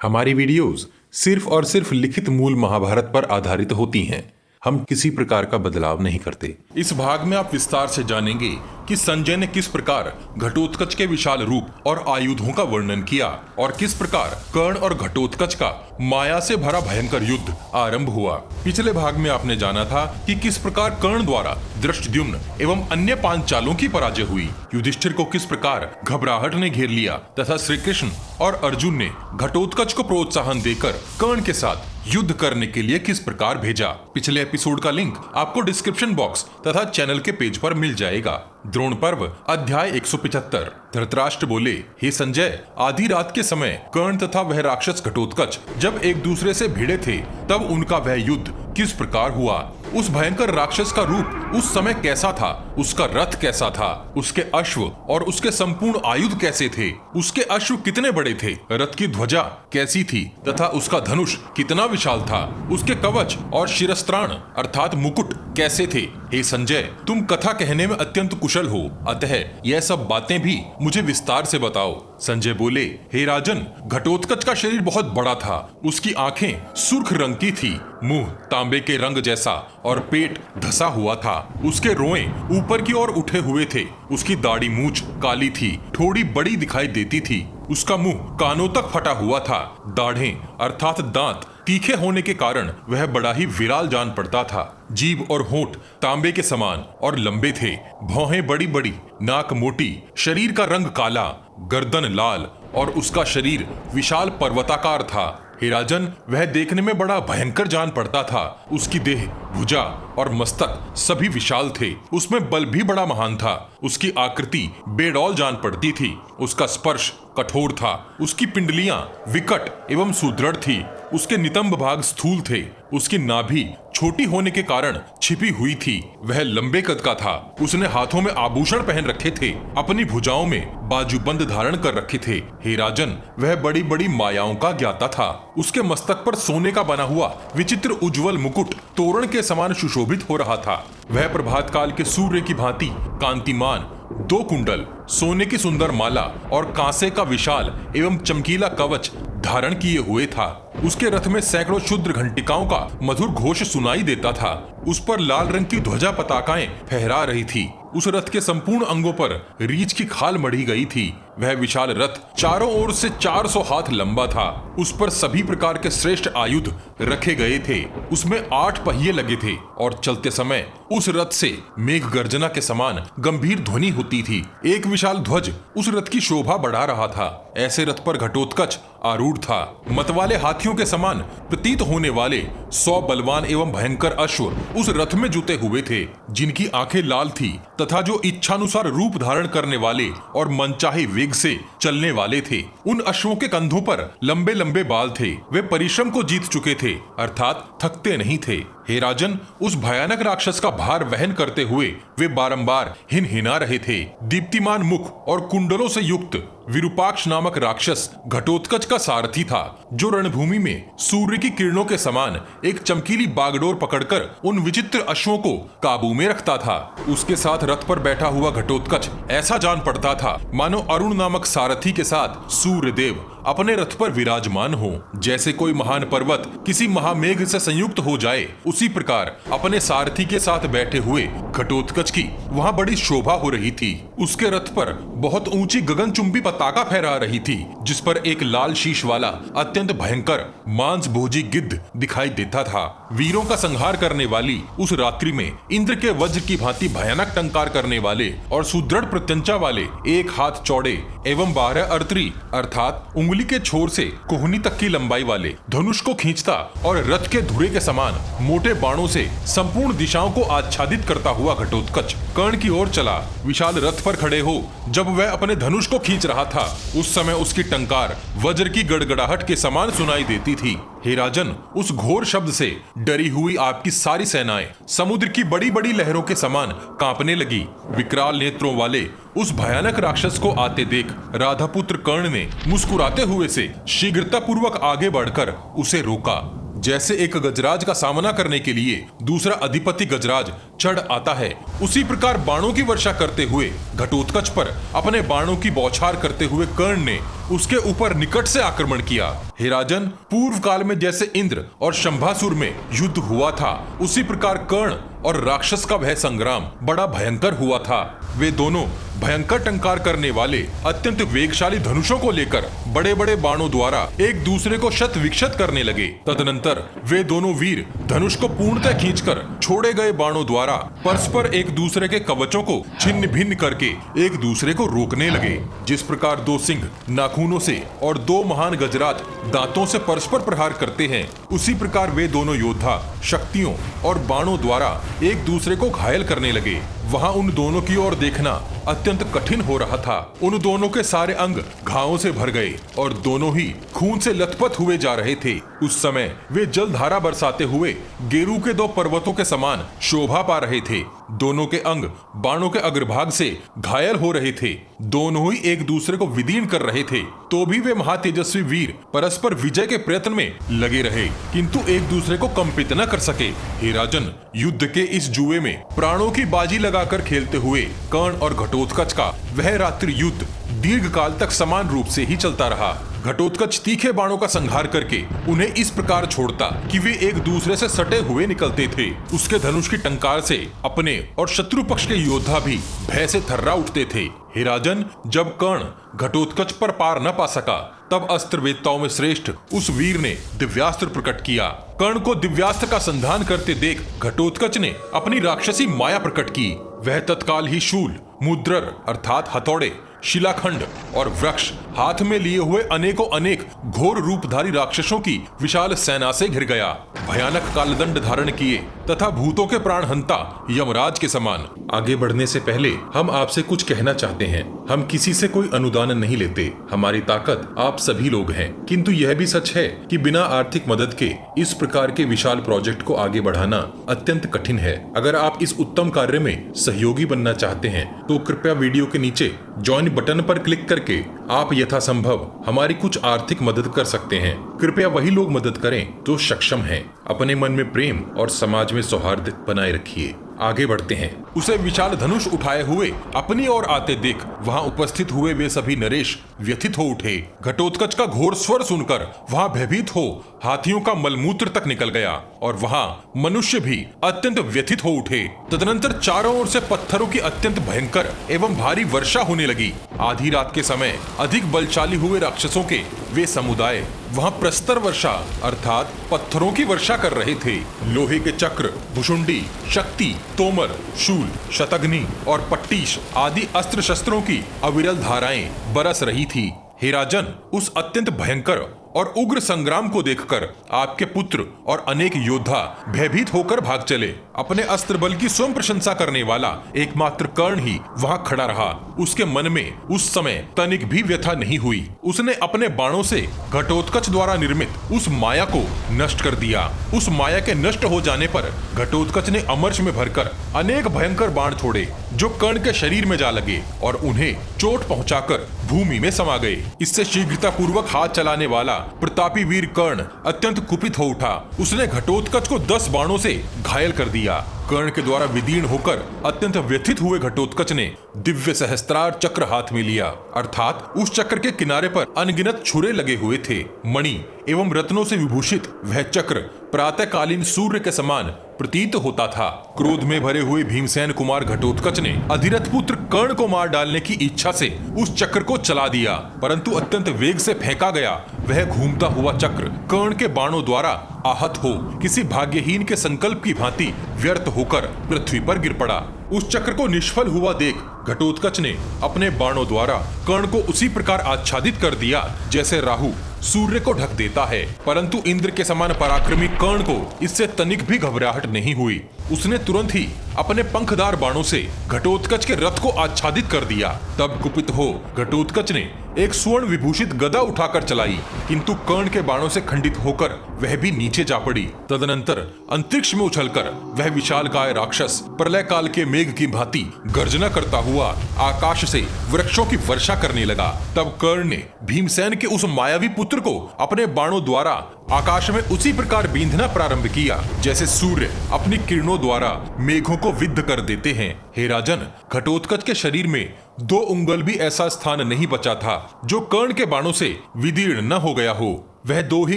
हमारी वीडियोस सिर्फ और सिर्फ लिखित मूल महाभारत पर आधारित होती हैं। हम किसी प्रकार का बदलाव नहीं करते। इस भाग में आप विस्तार से जानेंगे कि संजय ने किस प्रकार घटोत्कच के विशाल रूप और आयुधों का वर्णन किया और किस प्रकार कर्ण और घटोत्कच का माया से भरा भयंकर युद्ध आरंभ हुआ। पिछले भाग में आपने जाना था कि किस प्रकार कर्ण द्वारा धृष्टद्युम्न एवं अन्य पांचालों की पराजय हुई, युधिष्ठिर को किस प्रकार घबराहट ने घेर लिया तथा श्री कृष्ण और अर्जुन ने घटोत्कच को प्रोत्साहन देकर कर्ण के साथ युद्ध करने के लिए किस प्रकार भेजा। पिछले एपिसोड का लिंक आपको डिस्क्रिप्शन बॉक्स तथा चैनल के पेज पर मिल जाएगा। द्रोण पर्व अध्याय 175। धृतराष्ट्र बोले, हे संजय, आधी रात के समय कर्ण तथा वह राक्षस घटोत्कच जब एक दूसरे से भिड़े थे तब उनका वह युद्ध किस प्रकार हुआ। उस भयंकर राक्षस का रूप उस समय कैसा था, उसका रथ कैसा था, उसके अश्व और उसके संपूर्ण आयुध कैसे थे, उसके अश्व कितने बड़े थे, रथ की ध्वजा कैसी थी तथा उसका धनुष कितना विशाल था, उसके कवच और शिरस्त्राण अर्थात मुकुट कैसे थे। हे संजय, तुम कथा कहने में अत्यंत कुशल हो, अतः यह सब बातें भी मुझे विस्तार से बताओ। संजय बोले, हे राजन, घटोत्कच का शरीर बहुत बड़ा था, उसकी आंखें सुर्ख रंग की थी, मुंह तांबे के रंग जैसा और पेट धसा हुआ था, उसके रोएं ऊपर की ओर उठे हुए थे, उसकी दाढ़ी मूंछ काली थी, ठोड़ी बड़ी दिखाई देती थी, उसका मुंह कानों तक फटा हुआ था, दाढ़ें अर्थात दांत तीखे होने के कारण वह बड़ा ही विराल जान पड़ता था, जीभ और होंठ तांबे के समान और लंबे थे, भौहें बड़ी बड़ी, नाक मोटी, शरीर का रंग काला, गर्दन लाल और उसका शरीर विशाल पर्वताकार था। हे राजन, वह देखने में बड़ा भयंकर जान पड़ता था, उसकी देह, भुजा और मस्तक सभी विशाल थे, उसमें बल भी बड़ा महान था, उसकी आकृति बेडौल जान पड़ती थी, उसका स्पर्श कठोर था, उसकी पिंडलियां विकट एवं सुदृढ़ थी, उसके नितंब भाग स्थूल थे, उसकी नाभि छोटी होने के कारण छिपी हुई थी, वह लंबे कद का था, उसने हाथों में आभूषण पहन रखे थे, अपनी भुजाओं में बाजूबंद धारण कर रखे थे। हे राजन, वह बड़ी बड़ी मायाओं का ज्ञाता था, उसके मस्तक पर सोने का बना हुआ विचित्र उज्जवल मुकुट तोरण के समान सुशोभित हो रहा था, वह प्रभात काल के सूर्य की भांति कांतिमान, दो कुंडल, सोने की सुंदर माला और कांसे का विशाल एवं चमकीला कवच धारण किए हुए था, उसके रथ में सैकड़ों क्षुद्र घंटिकाओं का मधुर घोष सुनाई देता था, उस पर लाल रंग की ध्वजा पताकाएं फहरा रही थी, उस रथ के संपूर्ण अंगों पर रीछ की खाल मढ़ी गई थी, वह विशाल रथ चारों ओर से 400 हाथ लंबा था, उस पर सभी प्रकार के श्रेष्ठ आयुध रखे गए थे, उसमें 8 पहिए लगे थे और चलते समय उस रथ से मेघ गर्जना के समान गंभीर ध्वनि होती थी, एक विशाल ध्वज उस रथ की शोभा बढ़ा रहा था। ऐसे रथ पर घटोत्कच आरूढ़ था, मतवाले हाथियों के समान प्रतीत होने वाले 100 बलवान एवं भयंकर अश्व उस रथ में जुटे हुए थे, जिनकी आंखें लाल थी तथा जो इच्छानुसार रूप धारण करने वाले और मनचाहे वेग से चलने वाले थे। उन अश्वों के कंधों पर लंबे लंबे बाल थे, वे परिश्रम को जीत चुके थे अर्थात थकते नहीं थे। हे राजन, उस भयानक राक्षस का भार वहन करते हुए वे बारंबार हिनहिना रहे थे। दीप्तिमान मुख और कुंडलों से युक्त विरूपाक्ष नामक राक्षस घटोत्कच का सारथी था, जो रणभूमि में सूर्य की किरणों के समान एक चमकीली बागडोर पकड़कर उन विचित्र अश्वों को काबू में रखता था। उसके साथ रथ पर बैठा हुआ घटोत्कच ऐसा जान पड़ता था मानो अरुण नामक सारथी के साथ सूर्य देव अपने रथ पर विराजमान हो। जैसे कोई महान पर्वत किसी महामेघ से संयुक्त हो जाए, उसी प्रकार अपने सारथी के साथ बैठे हुए घटोत्कच की वहाँ बड़ी शोभा हो रही थी। उसके रथ पर बहुत ऊंची गगनचुंबी पताका फहरा रही थी, जिस पर एक लाल शीश वाला अत्यंत भयंकर मांस भोजी गिद्ध दिखाई देता था। वीरों का संहार करने वाली उस रात्रि में इंद्र के वज्र की भांति भयानक टंकार करने वाले और सुदृढ़ प्रत्यंचा वाले 1 हाथ चौड़े एवं 12 अर्थरी अर्थात उंगली के छोर से कोहनी तक की लंबाई वाले धनुष को खींचता और रथ के धुरे के समान मोटे बाणों से संपूर्ण दिशाओं को आच्छादित करता हुआ घटोत्कच कर्ण की ओर चला। विशाल रथ पर खड़े हो जब वह अपने धनुष को खींच रहा था, उस समय उसकी टंकार वज्र की गड़गड़ाहट के समान सुनाई देती थी। हे राजन, उस घोर शब्द से डरी हुई आपकी सारी सेनाएं समुद्र की बड़ी बड़ी लहरों के समान कांपने लगी। विकराल नेत्रों वाले उस भयानक राक्षस को आते देख राधापुत्र कर्ण ने मुस्कुराते हुए से शीघ्रता पूर्वक आगे बढ़कर उसे रोका। जैसे एक गजराज का सामना करने के लिए दूसरा अधिपति गजराज चढ़ आता है, उसी प्रकार बाणों की वर्षा करते हुए घटोत्कच पर अपने बाणों की बौछार करते हुए कर्ण ने उसके ऊपर निकट से आक्रमण किया। हे राजन, पूर्व काल में जैसे इंद्र और शंभासुर में युद्ध हुआ था, उसी प्रकार कर्ण और राक्षस का वह संग्राम बड़ा भयंकर हुआ था। वे दोनों भयंकर टंकार करने वाले अत्यंत वेगशाली धनुषों को लेकर बड़े बड़े बाणों द्वारा एक दूसरे को शत विक्षत करने लगे। तदनंतर वे दोनों वीर धनुष को पूर्णतः खींचकर छोड़े गए बाणों द्वारा परस्पर एक दूसरे के कवचों को छिन्न भिन्न करके एक दूसरे को रोकने लगे। जिस प्रकार दो सिंह नाखूनों से और दो महान गजराज दांतों से परस्पर प्रहार करते हैं, उसी प्रकार वे दोनों योद्धा शक्तियों और बाणों द्वारा एक दूसरे को घायल करने लगे। वहां उन दोनों की ओर देखना अत्यंत कठिन हो रहा था। उन दोनों के सारे अंग घावों से भर गए और दोनों ही खून से लथपथ हुए जा रहे थे। उस समय वे जलधारा बरसाते हुए गेरू के दो पर्वतों के समान शोभा पा रहे थे। दोनों के अंग बाणों के अग्रभाग से घायल हो रहे थे। दोनों ही एक दूसरे को विदीर्ण कर रहे थे। तो भी वे महातेजस्वी वीर परस्पर विजय के प्रयत्न में लगे रहे, किंतु एक दूसरे को कंपित न कर सके। हे राजन, युद्ध के इस जुए में प्राणों की बाजी लगाकर खेलते हुए कर्ण और घटोत्कच का वह रात्रि युद्ध दीर्घ काल तक समान रूप से ही चलता रहा। घटोत्कच तीखे बाणों का संहार करके उन्हें इस प्रकार छोड़ता कि वे एक दूसरे से सटे हुए निकलते थे। उसके धनुष की टंकार से अपने और शत्रु पक्ष के योद्धा भी भय से थर्रा उठते थे। हे राजन, जब कर्ण घटोत्कच पर पार न पा सका, तब अस्त्र वेत्ताओं में श्रेष्ठ उस वीर ने दिव्यास्त्र प्रकट किया। कर्ण को दिव्यास्त्र का संधान करते देख घटोत्कच ने अपनी राक्षसी माया प्रकट की। वह तत्काल ही शूल, मुद्रर अर्थात हथौड़े, शिलाखंड और वृक्ष हाथ में लिए हुए अनेकों अनेक घोर रूपधारी राक्षसों की विशाल सेना से घिर गया। भयानक कालदंड धारण किए तथा भूतों के प्राणहंता यमराज के समान। आगे बढ़ने से पहले हम आपसे कुछ कहना चाहते हैं। हम किसी से कोई अनुदान नहीं लेते। हमारी ताकत आप सभी लोग हैं, किंतु यह भी सच है कि बिना आर्थिक मदद के इस प्रकार के विशाल प्रोजेक्ट को आगे बढ़ाना अत्यंत कठिन है। अगर आप इस उत्तम कार्य में सहयोगी बनना चाहते हैं तो कृपया वीडियो के नीचे ज्वाइन बटन पर क्लिक करके आप यथासंभव हमारी कुछ आर्थिक मदद कर सकते हैं। कृपया वही लोग मदद करें जो सक्षम हैं। अपने मन में प्रेम और समाज में सौहार्द बनाए रखिए। आगे बढ़ते हैं। उसे विशाल धनुष उठाए हुए अपनी ओर आते देख वहां उपस्थित हुए वे सभी नरेश व्यथित हो उठे। घटोत्कच का घोर स्वर सुनकर वहां भयभीत हो हाथियों का मलमूत्र तक निकल गया और वहां मनुष्य भी अत्यंत व्यथित हो उठे। तदनंतर चारों ओर से पत्थरों की अत्यंत भयंकर एवं भारी वर्षा होने लगी। आधी रात के समय अधिक बलशाली हुए राक्षसों के वे समुदाय वहां प्रस्तर वर्षा अर्थात पत्थरों की वर्षा कर रहे थे। लोहे के चक्र, भुषुंडी, शक्ति, तोमर, शूल, शतघ्नि और पट्टीश आदि अस्त्र शस्त्रों की अविरल धाराएं बरस रही थी। हे राजन, उस अत्यंत भयंकर और उग्र संग्राम को देखकर आपके पुत्र और अनेक योद्धा भयभीत होकर भाग चले। अपने अस्त्र बल की स्वयं प्रशंसा करने वाला एकमात्र कर्ण ही वहां खड़ा रहा। उसके मन में उस समय तनिक भी व्यथा नहीं हुई। उसने अपने बाणों से घटोत्कच द्वारा निर्मित उस माया को नष्ट कर दिया। उस माया के नष्ट हो जाने पर घटोत्कच ने अमर्ष में भरकर अनेक भयंकर बाण छोड़े जो कर्ण के शरीर में जा लगे और उन्हें चोट पहुंचाकर भूमि में समा गए। इससे शीघ्रता पूर्वक हाथ चलाने वाला प्रतापी वीर कर्ण अत्यंत कुपित हो उठा। उसने घटोत्कच को 10 बाणों से घायल कर दिया। कर्ण के द्वारा विदीर्ण होकर अत्यंत व्यथित हुए घटोत्कच ने दिव्य सहस्त्रार चक्र हाथ में लिया अर्थात उस चक्र के किनारे पर अनगिनत छुरे लगे हुए थे। मणि एवं रत्नों से विभूषित वह चक्र प्रातःकालीन सूर्य के समान प्रतीत होता था। क्रोध में भरे हुए भीमसेन कुमार घटोत्कच ने अधिरथ पुत्र कर्ण को मार डालने की इच्छा से उस चक्र को चला दिया, परंतु अत्यंत वेग से फेंका गया वह घूमता हुआ चक्र कर्ण के बाणों द्वारा आहत हो किसी भाग्यहीन के संकल्प की भांति व्यर्थ होकर पृथ्वी पर गिर पड़ा। उस चक्र को निष्फल हुआ देख घटोत्कच ने अपने बाणों द्वारा कर्ण को उसी प्रकार आच्छादित कर दिया जैसे राहु सूर्य को ढक देता है, परंतु इंद्र के समान पराक्रमी कर्ण को इससे तनिक भी घबराहट नहीं हुई। उसने तुरंत ही अपने पंखदार बाणों से घटोत्कच के रथ को आच्छादित कर दिया। तब कुपित हो घटोत्कच ने एक स्वर्ण विभूषित गदा उठाकर चलाई, किंतु कर्ण के बाणों से खंडित होकर वह भी नीचे जा पड़ी। तदनंतर अंतरिक्ष में उछलकर वह विशालकाय राक्षस प्रलय काल के मेघ की भांति गर्जना करता हुआ आकाश से वृक्षों की वर्षा करने लगा। तब कर्ण ने भीमसेन के उस मायावी पुत्र को अपने बाणों द्वारा आकाश में उसी प्रकार बींधना प्रारंभ किया जैसे सूर्य अपनी किरणों द्वारा मेघों को विद्ध कर देते हैं। हे राजन, घटोत्कच के शरीर में 2 उंगल भी ऐसा स्थान नहीं बचा था जो कर्ण के बाणों से विदीर्ण न हो गया हो। वह 2 ही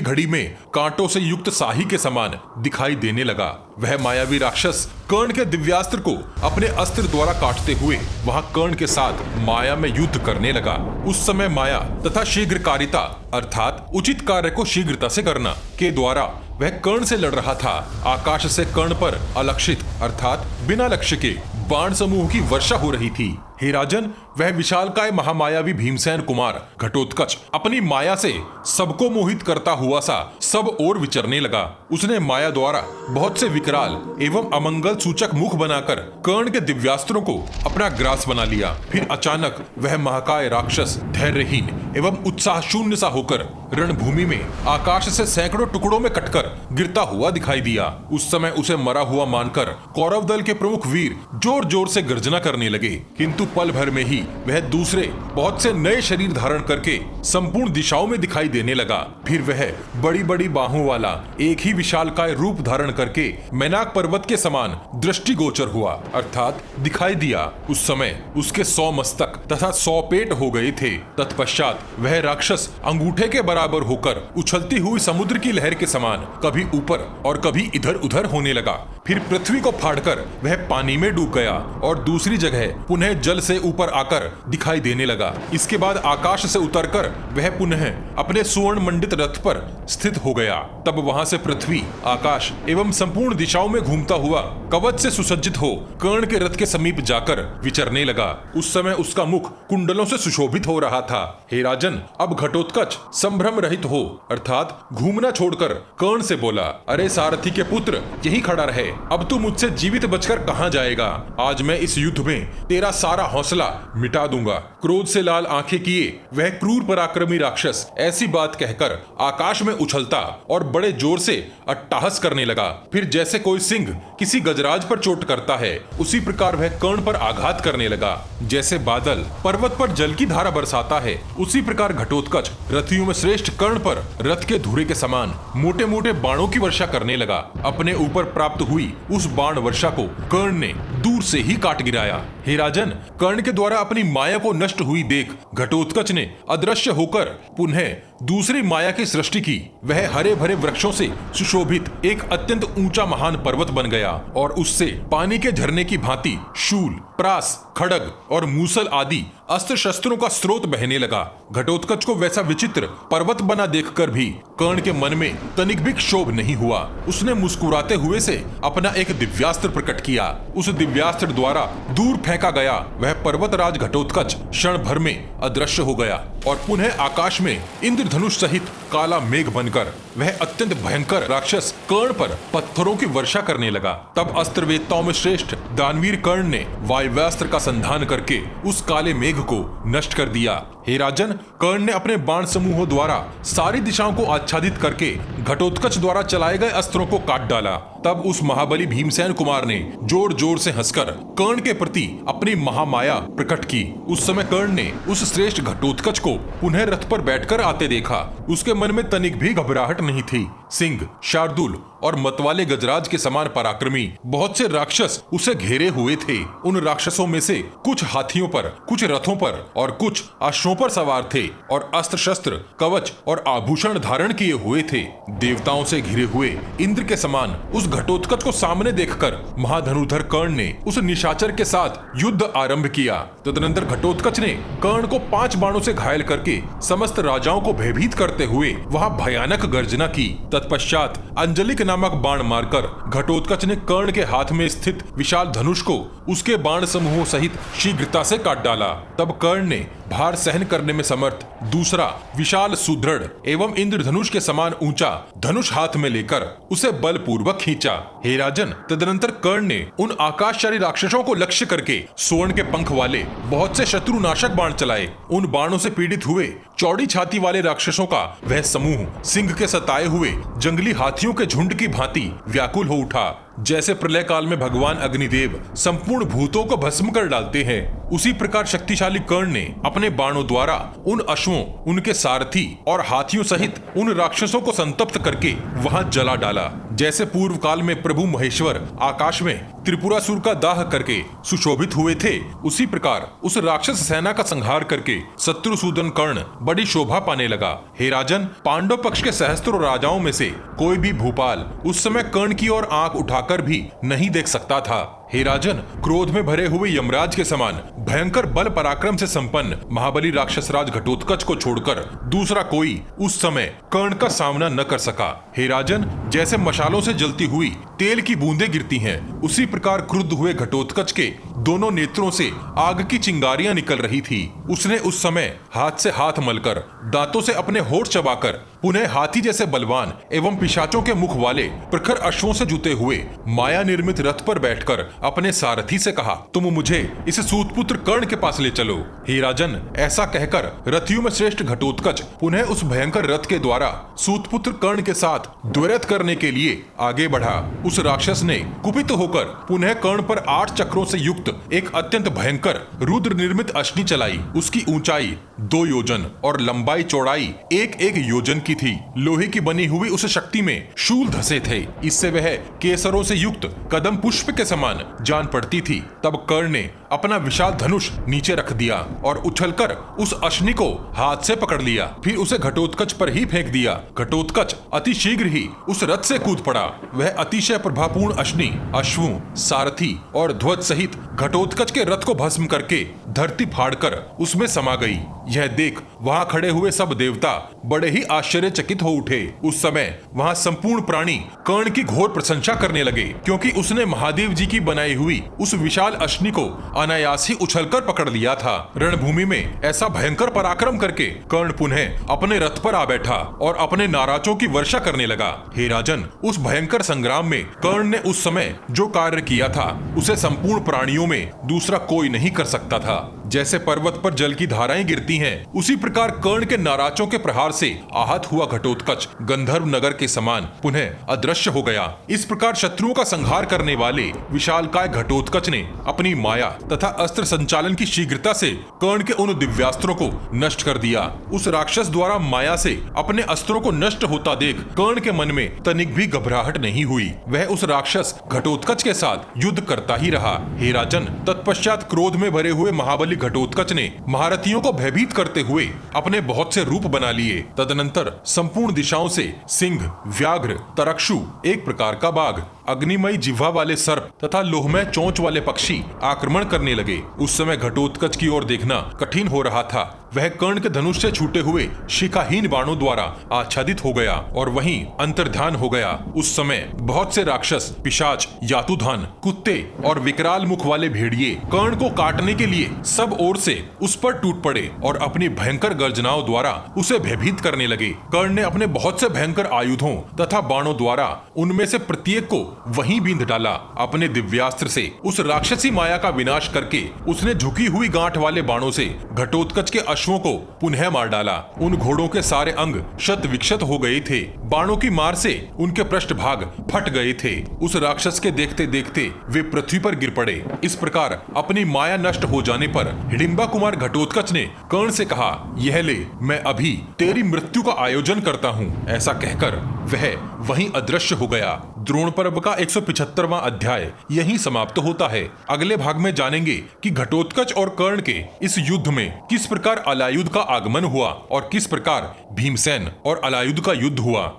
घड़ी में कांटों से युक्त साही के समान दिखाई देने लगा। वह मायावी राक्षस कर्ण के दिव्यास्त्र को अपने अस्त्र द्वारा काटते हुए वहां कर्ण के साथ माया में युद्ध करने लगा। उस समय माया तथा शीघ्रकारिता अर्थात उचित कार्य को शीघ्रता से करना के द्वारा वह कर्ण से लड़ रहा था। आकाश से कर्ण पर अलक्षित अर्थात बिना लक्ष्य के बाण समूह की वर्षा हो रही थी। हे राजन, वह विशालकाय महामायावी भीमसेन कुमार घटोत्कच अपनी माया से सबको मोहित करता हुआ सा सब ओर विचरने लगा। उसने माया द्वारा बहुत से विकराल एवं अमंगल सूचक मुख बनाकर कर्ण के दिव्यास्त्रों को अपना ग्रास बना लिया। फिर अचानक वह महाकाय राक्षस धैर्यहीन एवं उत्साह शून्य सा होकर रणभूमि में आकाश से सैकड़ों टुकड़ों में कटकर गिरता हुआ दिखाई दिया। उस समय उसे मरा हुआ मानकर कौरव दल के प्रमुख वीर जोर जोर से गर्जना करने लगे, किंतु पल भर में ही वह दूसरे बहुत से नए शरीर धारण करके संपूर्ण दिशाओं में दिखाई देने लगा। फिर वह बड़ी बड़ी बाहों वाला एक ही विशालकाय रूप धारण करके मैनाक पर्वत के समान दृष्टिगोचर हुआ अर्थात दिखाई दिया। उस समय उसके 100 मस्तक तथा 100 पेट हो गए थे। तत्पश्चात वह राक्षस अंगूठे के बराबर होकर उछलती हुई समुद्र की लहर के समान कभी ऊपर और कभी इधर उधर होने लगा। फिर पृथ्वी को फाड़कर वह पानी में डूब गया और दूसरी जगह पुनः जल से ऊपर आकर दिखाई देने लगा। इसके बाद आकाश से उतरकर वह पुनः अपने सुवर्ण मंडित रथ पर स्थित हो गया। तब वहां से पृथ्वी, आकाश एवं संपूर्ण दिशाओं में घूमता हुआ कवच से सुसज्जित हो कर्ण के रथ के समीप जाकर विचरने लगा। उस समय उसका मुख कुंडलों से सुशोभित हो रहा था। हे राजन, अब घटोत्कच संभ्रम रहित हो अर्थात घूमना छोड़कर कर्ण से बोला, अरे सारथी के पुत्र, यही खड़ा रहे। अब तू मुझसे जीवित बचकर कहां जाएगा? आज मैं इस युद्ध में तेरा सारा हौसला मिटा दूंगा। क्रोध से लाल आंखें किए वह क्रूर पराक्रमी राक्षस ऐसी बात कहकर आकाश में उछलता और बड़े जोर से अट्टहास करने लगा। फिर जैसे कोई सिंह किसी गजराज पर चोट करता है, उसी प्रकार वह कर्ण पर आघात करने लगा। जैसे बादल पर्वत पर जल की धारा बरसाता है, उसी प्रकार घटोत्कच रथियों में श्रेष्ठ कर्ण पर रथ के धुरे के समान मोटे मोटे बाणों की वर्षा करने लगा। अपने ऊपर प्राप्त हुई उस बाण वर्षा को कर्ण ने दूर से ही काट गिराया। हे राजन, कर्ण के द्वारा अपनी माया को नष्ट हुई देख घटोत्कच ने अदृश्य होकर पुनः दूसरी माया की सृष्टि की। वह हरे भरे वृक्षों से सुशोभित एक अत्यंत ऊंचा महान पर्वत बन गया और उससे पानी के झरने की भांति शूल, प्रास, खड़ग और मूसल आदि अस्त्र शस्त्रों का स्रोत बहने लगा। घटोत्कच को वैसा विचित्र पर्वत बना देखकर भी कर्ण के मन में तनिक भी क्षोभ नहीं हुआ। उसने मुस्कुराते हुए से अपना एक दिव्यास्त्र प्रकट किया। उस दिव्यास्त्र द्वारा दूर फेंका गया वह पर्वतराज घटोत्कच क्षण भर में अदृश्य हो गया और पुनः आकाश में इंद्रधनुष सहित काला मेघ बनकर वह अत्यंत भयंकर राक्षस कर्ण पर पत्थरों की वर्षा करने लगा। तब अस्त्रवेत्ताओं में श्रेष्ठ दानवीर कर्ण ने वायव्यास्त्र का संधान करके उस काले मेघ को नष्ट कर दिया। हे राजन, कर्ण ने अपने बाण समूहों द्वारा सारी दिशाओं को आच्छादित करके घटोत्कच द्वारा चलाए गए अस्त्रों को काट डाला। तब उस महाबली भीमसेन कुमार ने जोर जोर से हंसकर कर्ण के प्रति अपनी महामाया प्रकट की। उस समय कर्ण ने उस श्रेष्ठ घटोत्कच को पुनः रथ पर बैठकर आते देखा। उसके मन में तनिक भी घबराहट नहीं थी। सिंह, शार्दूल और मतवाले गजराज के समान पराक्रमी बहुत से राक्षस उसे घेरे हुए थे। उन राक्षसों में से कुछ हाथियों पर, कुछ रथों पर और कुछ अश्वों पर सवार थे और अस्त्र शस्त्र, कवच और आभूषण धारण किए हुए थे। देवताओं से घिरे हुए इंद्र के समान उस घटोत्कच को सामने देखकर महाधनुर्धर कर्ण ने उस निशाचर के साथ युद्ध आरंभ किया। तदनंतर घटोत्कच ने कर्ण को 5 बाणों से घायल करके समस्त राजाओं को भयभीत करते हुए वहां भयानक गर्जना की। तत्पश्चात अंजलिक नामक बाण मारकर घटोत्कच ने कर्ण के हाथ में स्थित विशाल धनुष को उसके बाण समूहों सहित शीघ्रता से काट डाला। तब कर्ण ने भार सहन करने में समर्थ दूसरा विशाल सुदृढ़ एवं इंद्रधनुष के समान ऊंचा धनुष हाथ में लेकर उसे बलपूर्वक खींचा। हे राजन, तदनंतर कर्ण ने उन आकाशचारी राक्षसों को लक्ष्य करके स्वर्ण के पंख वाले बहुत से शत्रुनाशक बाण चलाए। उन बाणों से पीड़ित हुए चौड़ी छाती वाले राक्षसों का वह समूह सिंह के सताए हुए जंगली हाथियों के झुंड की भांति व्याकुल हो उठा। जैसे प्रलय काल में भगवान अग्निदेव संपूर्ण भूतों को भस्म कर डालते हैं, उसी प्रकार शक्तिशाली कर्ण ने अपने बाणों द्वारा उन अश्वों, उनके सारथी और हाथियों सहित उन राक्षसों को संतप्त करके वहां जला डाला। जैसे पूर्व काल में प्रभु महेश्वर आकाश में त्रिपुरासुर का दाह करके सुशोभित हुए थे, उसी प्रकार उस राक्षस सेना का संहार करके शत्रुसूदन कर्ण बड़ी शोभा पाने लगा। हे राजन, पांडव पक्ष के सहस्त्रों राजाओं में से कोई भी भूपाल उस समय कर्ण की ओर आंख उठाकर भी नहीं देख सकता था। हे राजन, क्रोध में भरे हुए यमराज के समान भयंकर बल पराक्रम से संपन्न महाबली राक्षस राज घटोत्कच को छोड़कर दूसरा कोई उस समय कर्ण का सामना न कर सका। हे राजन, जैसे मशालों से जलती हुई तेल की बूंदें गिरती हैं, उसी प्रकार क्रुद्ध हुए घटोत्कच के दोनों नेत्रों से आग की चिंगारियां निकल रही थी। उसने उस समय हाथ से हाथ मलकर, दांतों से अपने होठ चबाकर पुनः हाथी जैसे बलवान एवं पिशाचों के मुख वाले प्रखर अश्वों से जुते हुए माया निर्मित रथ पर बैठकर अपने सारथी से कहा, तुम मुझे इस सूतपुत्र कर्ण के पास ले चलो। हे राजन, ऐसा कहकर रथियों में श्रेष्ठ घटोत्कच पुनः उस भयंकर रथ के द्वारा सूतपुत्र कर्ण के साथ द्वैरथ करने के लिए आगे बढ़ा। उस राक्षस ने कुपित होकर पुनः कर्ण पर 8 चक्रों से युक्त एक अत्यंत भयंकर रुद्र निर्मित अश्नि चलाई। उसकी ऊंचाई 2 योजन और लंबाई चौड़ाई 1-1 योजन की थी। लोहे की बनी हुई उस शक्ति में शूल धसे थे। इससे वह केसरों से युक्त कदम पुष्प के समान जान पड़ती थी। तब कर्ण ने अपना विशाल धनुष नीचे रख दिया और उछलकर उस अश्नि को हाथ से पकड़ लिया, फिर उसे घटोत्कच पर ही फेंक दिया। घटोत्कच अति शीघ्र ही उस रथ से कूद पड़ा। वह अतिशय प्रभापूर्ण अश्नि अश्वों, सारथी और ध्वज सहित घटोत्कच के रथ को भस्म करके धरती फाड़कर उसमें समा गई। यह देख वहां खड़े हुए सब देवता बड़े ही आश्चर्यचकित हो उठे। उस समय वहां संपूर्ण प्राणी कर्ण की घोर प्रशंसा करने लगे, क्योंकि उसने महादेव जी की बनाई हुई उस विशाल अश्नि को अनायास ही उछलकर पकड़ लिया था। रणभूमि में ऐसा भयंकर पराक्रम करके कर्ण पुनः अपने रथ पर आ बैठा और अपने नाराजों की वर्षा करने लगा। हे राजन, उस भयंकर संग्राम में कर्ण ने उस समय जो कार्य किया था उसे संपूर्ण प्राणियों में दूसरा कोई नहीं कर सकता था। जैसे पर्वत पर जल की धाराएं गिरती हैं, उसी प्रकार कर्ण के नाराजों के प्रहार से आहत हुआ घटोत्कच गंधर्व नगर के समान पुनः अदृश्य हो गया। इस प्रकार शत्रुओं का संहार करने वाले विशालकाय घटोत्कच ने अपनी माया तथा अस्त्र संचालन की शीघ्रता से कर्ण के उन दिव्यास्त्रों को नष्ट कर दिया। उस राक्षस द्वारा माया से अपने अस्त्रों को नष्ट होता देख कर्ण के मन में तनिक भी घबराहट नहीं हुई। वह उस राक्षस घटोत्कच के साथ युद्ध करता ही रहा। हे राजन, तत्पश्चात क्रोध में भरे हुए महाबली घटोत्कच ने महारथियों को भयभीत करते हुए अपने बहुत से रूप बना लिए। तदनंतर संपूर्ण दिशाओं से सिंह, व्याघ्र, तरक्षु, एक प्रकार का बाघ, अग्निमय जिह्वा वाले सर्प तथा लोहमय चोंच वाले पक्षी आक्रमण करने लगे। उस समय घटोत्कच की ओर देखना कठिन हो रहा था। वह कर्ण के धनुष से छूटे हुए शिखाहीन बाणों द्वारा आच्छादित हो गया और वहीं अंतर्ध्यान हो गया। उस समय बहुत से राक्षस, पिशाच, यातुधान, कुत्ते और विकराल मुख वाले भेड़िए कर्ण को काटने के लिए सब ओर से उस पर टूट पड़े और अपनी भयंकर गर्जनाओं द्वारा उसे भयभीत करने लगे। कर्ण ने अपने बहुत से भयंकर आयुधों तथा बाणों द्वारा उनमें से प्रत्येक को वहीं बींध डाला। अपने दिव्यास्त्र से उस राक्षसी माया का विनाश करके उसने झुकी हुई गांठ वाले बाणों से घटोत्कच के अश्वों को पुनः मार डाला। उन घोड़ों के सारे अंग शत विक्षत हो गए थे। बाणों की मार से उनके पृष्ठभाग फट गए थे। उस राक्षस के देखते देखते वे पृथ्वी पर गिर पड़े। इस प्रकार अपनी माया नष्ट हो जाने पर हिडिंबा कुमार घटोत्कच ने कर्ण से कहा, यह ले, मैं अभी तेरी मृत्यु का आयोजन करता हूँ। ऐसा कहकर वह वहीं अदृश्य हो गया। द्रोण पर्व का 175वां अध्याय यहीं समाप्त होता है। अगले भाग में जानेंगे कि घटोत्कच और कर्ण के इस युद्ध में किस प्रकार अलायुध का आगमन हुआ और किस प्रकार भीमसेन और अलायुध का युद्ध हुआ।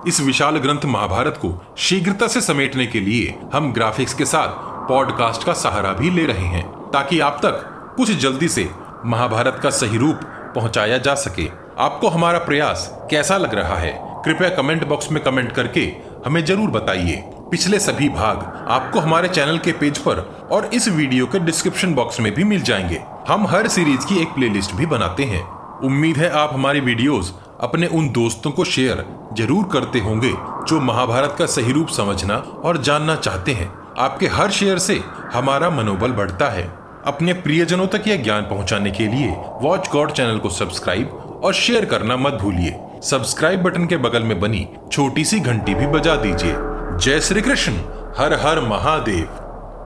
इस विशाल ग्रंथ महाभारत को शीघ्रता से समेटने के लिए हम ग्राफिक्स के साथ पॉडकास्ट का सहारा भी ले रहे हैं, ताकि आप तक कुछ जल्दी से महाभारत का सही रूप पहुंचाया जा सके। आपको हमारा प्रयास कैसा लग रहा है, कृपया कमेंट बॉक्स में कमेंट करके हमें जरूर बताइए। पिछले सभी भाग आपको हमारे चैनल के पेज पर और इस वीडियो के डिस्क्रिप्शन बॉक्स में भी मिल जाएंगे। हम हर सीरीज की एक प्लेलिस्ट भी बनाते हैं। उम्मीद है आप हमारी वीडियोस अपने उन दोस्तों को शेयर जरूर करते होंगे जो महाभारत का सही रूप समझना और जानना चाहते हैं। आपके हर शेयर से हमारा मनोबल बढ़ता है। अपने प्रियजनों तक यह ज्ञान पहुंचाने के लिए वॉच गॉड चैनल को सब्सक्राइब और शेयर करना मत भूलिए। सब्सक्राइब बटन के बगल में बनी छोटी सी घंटी भी बजा दीजिए। जय श्री कृष्ण। हर हर महादेव।